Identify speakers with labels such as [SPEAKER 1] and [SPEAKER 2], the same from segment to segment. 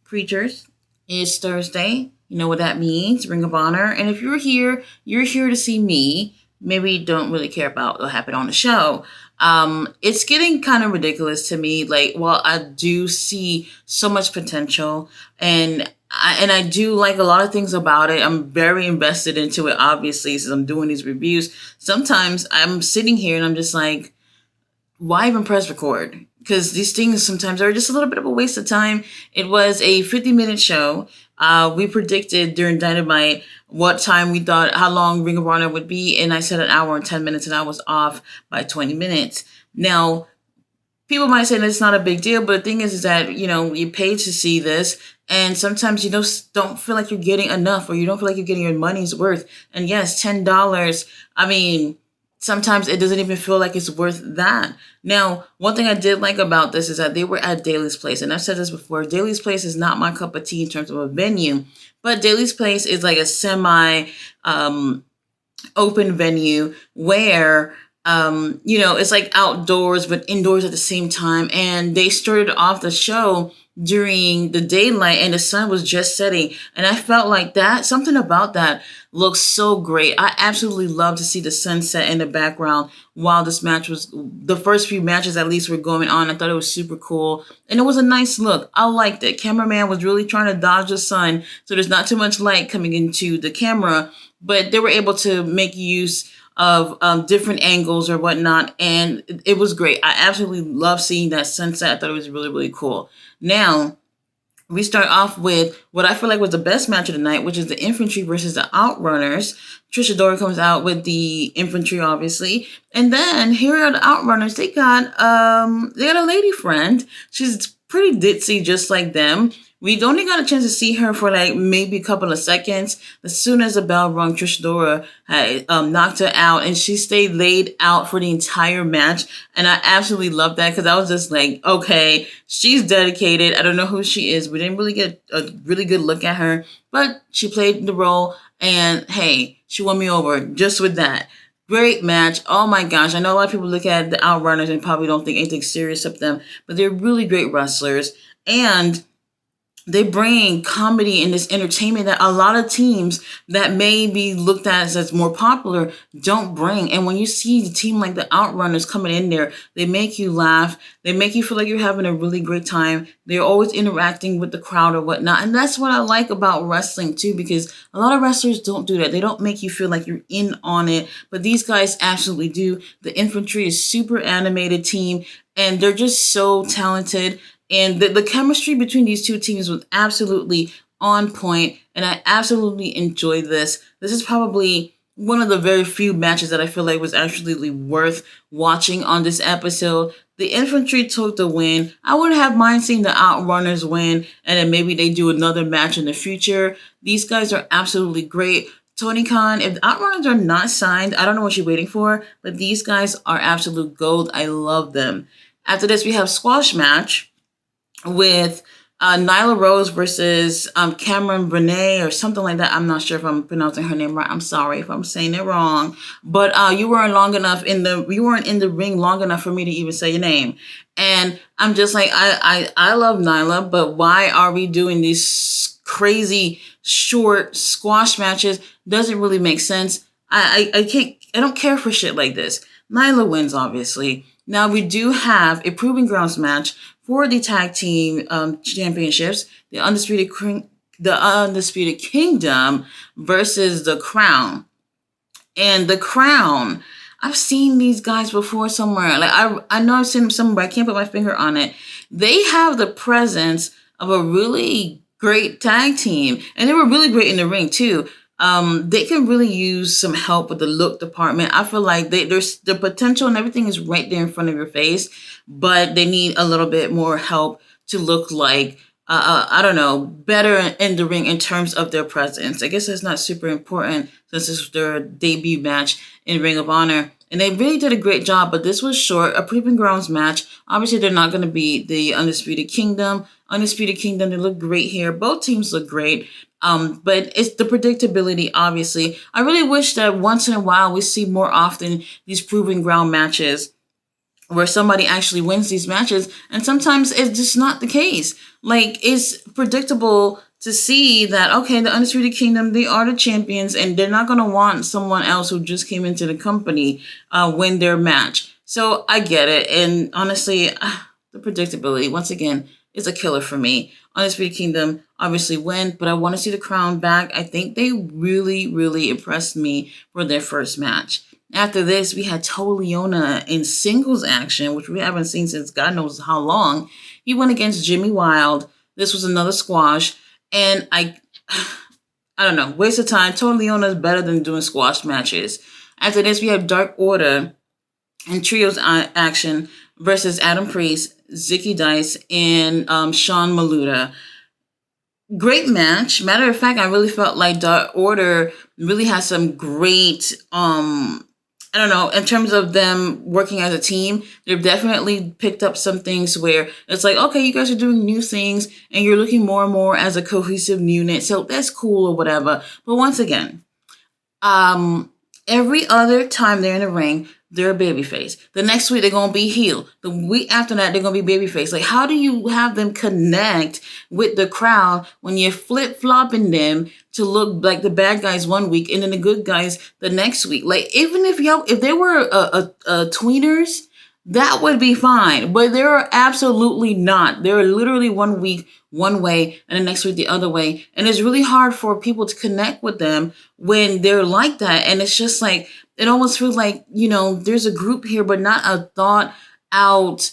[SPEAKER 1] creatures. It's Thursday. You know what that means, Ring of Honor. And if you're here to see me. Maybe you don't really care about what happened on the show. It's getting kind of ridiculous to me. Like, while I do see so much potential, and I do like a lot of things about it. I'm very invested into it, obviously, since I'm doing these reviews. Sometimes I'm sitting here and I'm just like, why even press record? Because these things sometimes are just a little bit of a waste of time. It was a 50-minute show. We predicted during Dynamite what time we thought, how long Ring of Honor would be, and I said an hour and 10 minutes, and I was off by 20 minutes. Now, people might say that it's not a big deal, but the thing is that, you paid to see this, and sometimes you don't feel like you're getting enough, or you don't feel like you're getting your money's worth. And yes, $10, I mean, sometimes it doesn't even feel like it's worth that. Now, one thing I did like about this is that they were at Daly's Place, and I've said this before. Daly's Place is not my cup of tea in terms of a venue, but Daly's Place is like a semi open venue where it's like outdoors but indoors at the same time. And they started off the show during the daylight and the sun was just setting. And I felt like that, something about that looks so great. I absolutely love to see the sunset in the background while the first few matches at least were going on. I thought it was super cool. And it was a nice look. I liked it. Cameraman was really trying to dodge the sun, so there's not too much light coming into the camera, but they were able to make use of different angles or whatnot, and it was great. I absolutely love seeing that sunset. I thought it was really, really cool. Now, we start off with what I feel like was the best match of the night, which is the Infantry versus the Outrunners. Trish Adora comes out with the Infantry, obviously, and then here are the Outrunners. They got a lady friend. She's pretty ditzy, just like them. We only got a chance to see her for like maybe a couple of seconds. As soon as the bell rung, Trish Adora had knocked her out, and she stayed laid out for the entire match. And I absolutely love that, because I was just like, okay, she's dedicated. I don't know who she is. We didn't really get a really good look at her, but she played the role, and hey, she won me over just with that. Great match. Oh my gosh. I know a lot of people look at the Outrunners and probably don't think anything serious of them, but they're really great wrestlers. And they bring comedy and this entertainment that a lot of teams that may be looked at as more popular don't bring. And when you see the team like the Outrunners coming in there, they make you laugh. They make you feel like you're having a really great time. They're always interacting with the crowd or whatnot. And that's what I like about wrestling too, because a lot of wrestlers don't do that. They don't make you feel like you're in on it, but these guys absolutely do. The Infantry is super animated team, and they're just so talented. And the chemistry between these two teams was absolutely on point, and I absolutely enjoyed this. This is probably one of the very few matches that I feel like was actually worth watching on this episode. The Infantry took the win. I wouldn't have mind seeing the Outrunners win, and then maybe they do another match in the future. These guys are absolutely great. Tony Khan, if the Outrunners are not signed, I don't know what you're waiting for, but these guys are absolute gold. I love them. After this, we have squash match with Nyla Rose versus Cameron Bernay or something like that. I'm not sure if I'm pronouncing her name right. I'm sorry if I'm saying it wrong. But you weren't in the ring long enough for me to even say your name. And I'm just like, I love Nyla, but why are we doing these crazy short squash matches? Doesn't really make sense. I don't care for shit like this. Nyla wins, obviously. Now we do have a Proving Grounds match for the tag team championships, the Undisputed Kingdom versus the Crown. And the Crown, I've seen these guys before somewhere. Like I know I've seen them somewhere, but I can't put my finger on it. They have the presence of a really great tag team, and they were really great in the ring too. They can really use some help with the look department. I feel like there's the potential and everything is right there in front of your face, but they need a little bit more help to look like, I don't know, better in the ring in terms of their presence. I guess that's not super important since this is their debut match in Ring of Honor. And they really did a great job, but this was short, a Proving Grounds match. Obviously, they're not going to be the Undisputed Kingdom. Undisputed Kingdom, they look great here. Both teams look great. But it's the predictability, obviously. I really wish that once in a while we see more often these Proving Ground matches where somebody actually wins these matches, and sometimes it's just not the case. Like, it's predictable to see that, okay, the Undisputed Kingdom, they are the champions, and they're not going to want someone else who just came into the company win their match. So I get it, and honestly, the predictability, once again, is a killer for me. Undisputed Kingdom obviously win, but I want to see the crown back. I think they really, really impressed me for their first match. After this, we had Toa Liona in singles action, which we haven't seen since God knows how long. He went against Jimmy Wild. This was another squash, and I don't know, waste of time. Toa Liona is better than doing squash matches. After this, we have Dark Order in trios action versus Adam Priest, Zicky Dice, and Sean Maluda. Great match. Matter of fact, I really felt like Dark Order really has some great I don't know, in terms of them working as a team, they've definitely picked up some things where it's like, okay, you guys are doing new things and you're looking more and more as a cohesive unit. So that's cool or whatever. But once again, every other time they're in the ring, they're a babyface. The next week, they're going to be heel. The week after that, they're going to be babyface. Like, how do you have them connect with the crowd when you're flip-flopping them to look like the bad guys one week and then the good guys the next week? Like, even if they were tweeners, that would be fine. But they're absolutely not. They're literally one week one way and the next week the other way. And it's really hard for people to connect with them when they're like that. And it's just like, it almost feels like, there's a group here, but not a thought out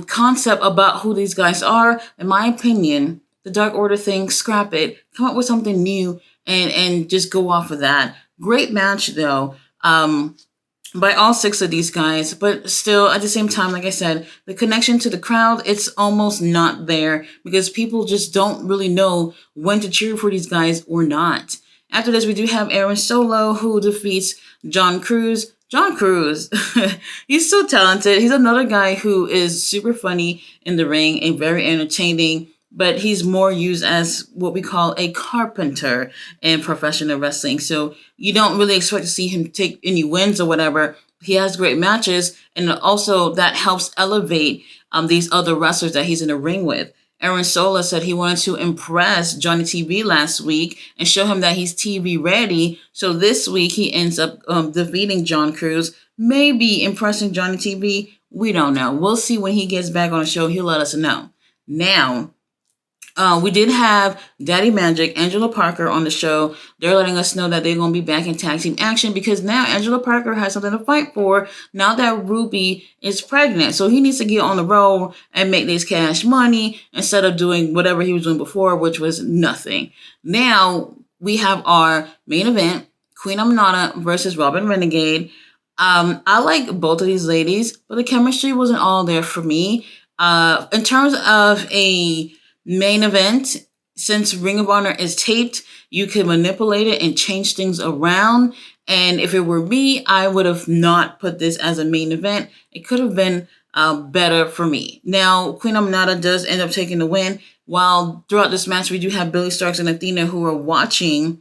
[SPEAKER 1] concept about who these guys are. In my opinion, the Dark Order thing, scrap it. Come up with something new and just go off of that. Great match, though, by all six of these guys. But still, at the same time, like I said, the connection to the crowd, it's almost not there because people just don't really know when to cheer for these guys or not. After this, we do have Aaron Solo, who defeats John Cruz. John Cruz, he's so talented. He's another guy who is super funny in the ring and very entertaining, but he's more used as what we call a carpenter in professional wrestling. So you don't really expect to see him take any wins or whatever. He has great matches, and also that helps elevate these other wrestlers that he's in the ring with. Aaron Sola said he wanted to impress Johnny TV last week and show him that he's TV ready. So this week he ends up defeating John Cruz, maybe impressing Johnny TV. We don't know. We'll see when he gets back on the show. He'll let us know. Now, we did have Daddy Magic, Angela Parker on the show. They're letting us know that they're going to be back in tag team action because now Angela Parker has something to fight for now that Ruby is pregnant. So he needs to get on the road and make this cash money instead of doing whatever he was doing before, which was nothing. Now we have our main event, Queen Aminata versus Robin Renegade. I like both of these ladies, but the chemistry wasn't all there for me. In terms of a main event, since Ring of Honor is taped, you can manipulate it and change things around. And if it were me, I would have not put this as a main event. It could have been better for me. Now, Queen Aminata does end up taking the win. While throughout this match, we do have Billy Starks and Athena who are watching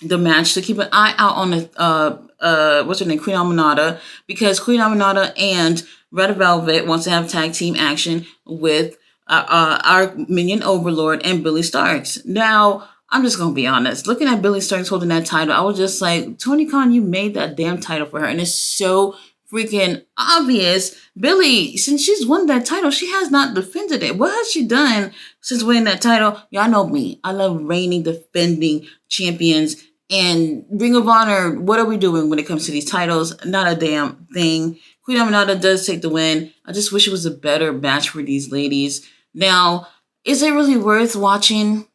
[SPEAKER 1] the match to keep an eye out on the what's her name, Queen Aminata, because Queen Aminata and Red Velvet wants to have tag team action with our minion Overlord and Billy Starks. Now, I'm just going to be honest. Looking at Billy Starks holding that title, I was just like, Tony Khan, you made that damn title for her. And it's so freaking obvious. Billy, since she's won that title, she has not defended it. What has she done since winning that title? Y'all know me. I love reigning, defending champions. And Ring of Honor, what are we doing when it comes to these titles? Not a damn thing. Queen Aminata does take the win. I just wish it was a better match for these ladies. Now, is it really worth watching?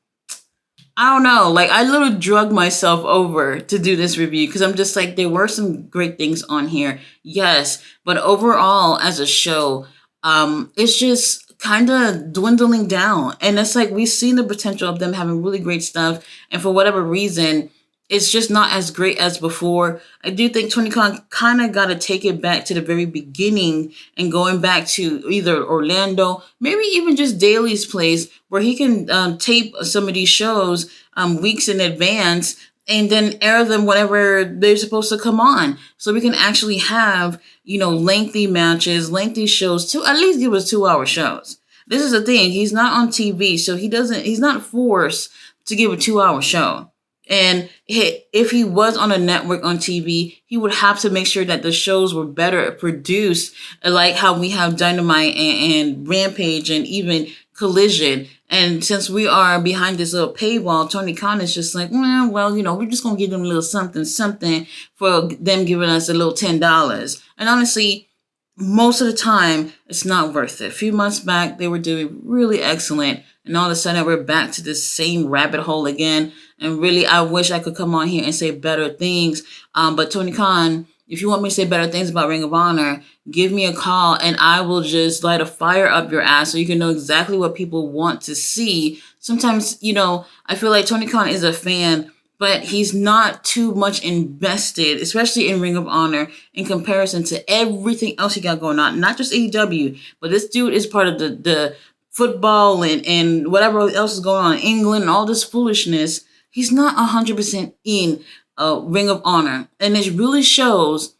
[SPEAKER 1] I don't know. Like, I literally drug myself over to do this review because I'm just like, there were some great things on here. Yes. But overall, as a show, it's just kind of dwindling down. And it's like, we've seen the potential of them having really great stuff. And for whatever reason, it's just not as great as before. I do think Tony Khan kind of got to take it back to the very beginning and going back to either Orlando, maybe even just Daly's place where he can tape some of these shows weeks in advance and then air them whenever they're supposed to come on, so we can actually have, lengthy matches, lengthy shows, to at least give us 2 hour shows. This is the thing. He's not on TV, so he's not forced to give a 2 hour show. And if he was on a network on TV, he would have to make sure that the shows were better produced, like how we have Dynamite and Rampage and even Collision. And since we are behind this little paywall, Tony Khan is just like, well, we're just going to give them a little something, something for them giving us a little $10. And honestly, most of the time, it's not worth it. A few months back, they were doing really excellent. And all of a sudden, we're back to this same rabbit hole again. And really, I wish I could come on here and say better things. But Tony Khan, if you want me to say better things about Ring of Honor, give me a call and I will just light a fire up your ass so you can know exactly what people want to see. Sometimes, I feel like Tony Khan is a fan, but he's not too much invested, especially in Ring of Honor, in comparison to everything else he got going on. Not just AEW, but this dude is part of the football and whatever else is going on in England and all this foolishness. He's not 100% in Ring of Honor. And it really shows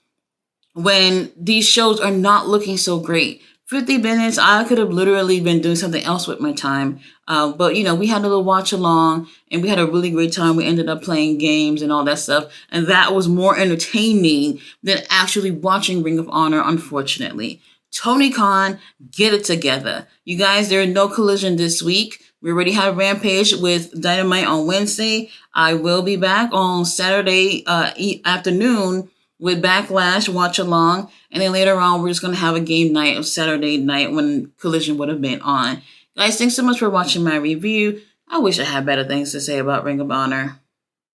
[SPEAKER 1] when these shows are not looking so great. 50 minutes, I could have literally been doing something else with my time. But, we had a little watch along and we had a really great time. We ended up playing games and all that stuff. And that was more entertaining than actually watching Ring of Honor, unfortunately. Tony Khan, get it together. You guys, there is no Collision this week. We already have Rampage with Dynamite on Wednesday. I will be back on Saturday afternoon with Backlash Watch Along. And then later on, we're just going to have a game night of Saturday night when Collision would have been on. Guys, thanks so much for watching my review. I wish I had better things to say about Ring of Honor.